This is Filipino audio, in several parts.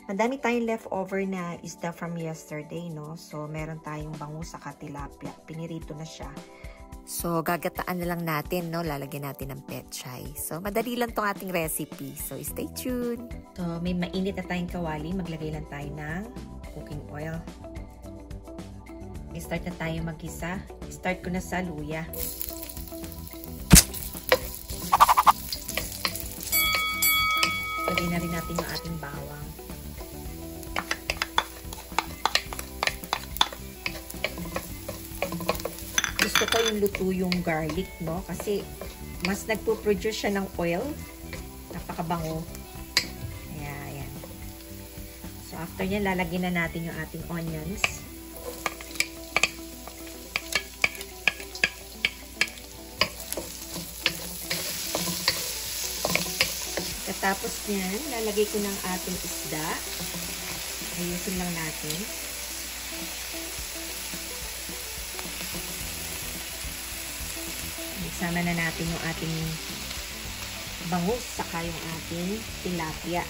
Madami tayong leftover na isda from yesterday, no? So, meron tayong bangus sa tilapia. Pinirito na siya. So, gagataan na lang natin, no? Lalagyan natin ng pechay. So, madali lang tong ating recipe. So, stay tuned. So, may mainit na tayong kawali. Maglagay lang tayo ng cooking oil. Start na tayo mag-isa. Start ko na sa luya. Lagyan na rin natin yung ating bawang. Gusto ko yung luto yung garlic, no? Kasi mas nagpo-produce siya ng oil. Napakabango. Ayan. So, after yan, lalagyan na natin yung ating onions. Tapos yan, lalagay ko ng ating isda. Ayusin lang natin. Isama na natin yung ating bangus saka yung ating tilapia.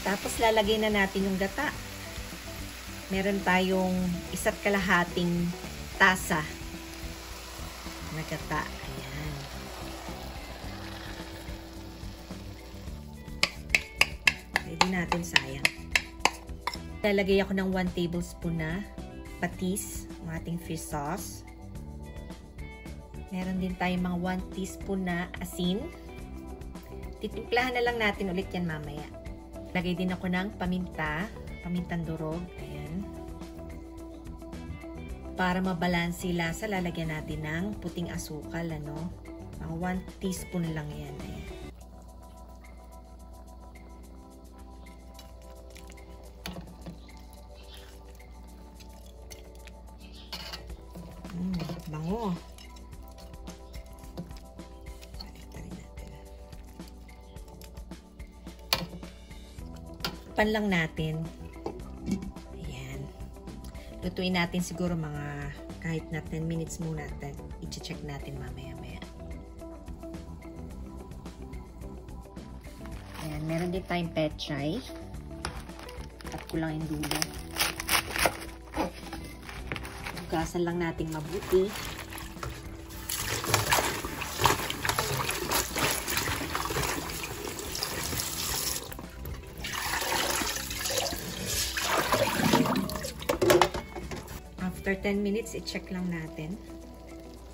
Tapos lalagay na natin yung gata. Meron tayong 1.5 tasa na gata. Ayan. Pwede natin, sayang. Lalagay ako ng 1 tablespoon na patis, ng ating fish sauce. Meron din tayong mga 1 teaspoon na asin. Titimplahan na lang natin ulit yan mamaya. Lagay din ako ng pamintang durog. Ayan. Para mabalansi lasa, lalagyan natin ng puting asukal, ano? Mga 1 teaspoon lang yan. Ayan. Bango. Balik natin. Pan lang natin. Ayan. Lutuin natin siguro mga kahit na 10 minutes muna. I-check natin mamaya-maya. Ayan. Meron din tayong pechay. Cut ko lang yung dulo. Hugasan lang natin mabuti. After 10 minutes, i-check lang natin.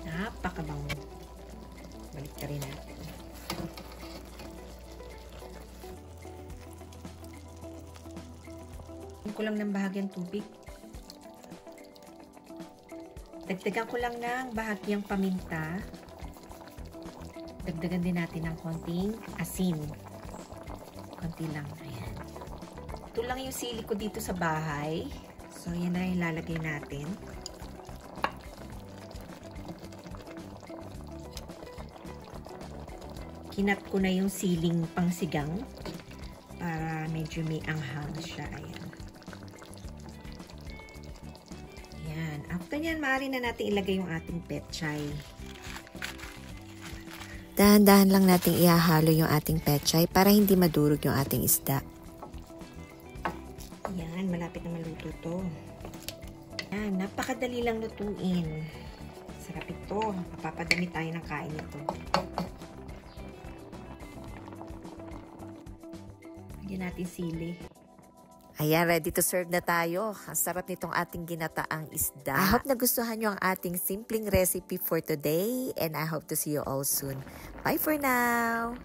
Napakabango. Balik ka rin natin. Ko lang ng bahagyang tubig. Dagdagan ko lang ng bahagyang paminta. Dagdagan din natin ng konting asin. Konti lang. Ayan. Ito lang yung sili ko dito sa bahay. So, yan na yung lalagay natin. Kinat ko na yung siling pangsigang para medyo may anghang siya. Ayan. After nyan, maaari na natin ilagay yung ating pechay. Dahan-dahan lang natin ihahalo yung ating pechay para hindi madurog yung ating isda. Ayan, malapit na maluto to. Ayan, napakadali lang lutuin. Sarap ito. Mapapadami tayo ng kain ito. Lagyan natin sili. Ayan, ready to serve na tayo. Ang sarap nitong ating ginataang isda. I hope nagustuhan nyo ang ating simpleng recipe for today and I hope to see you all soon. Bye for now!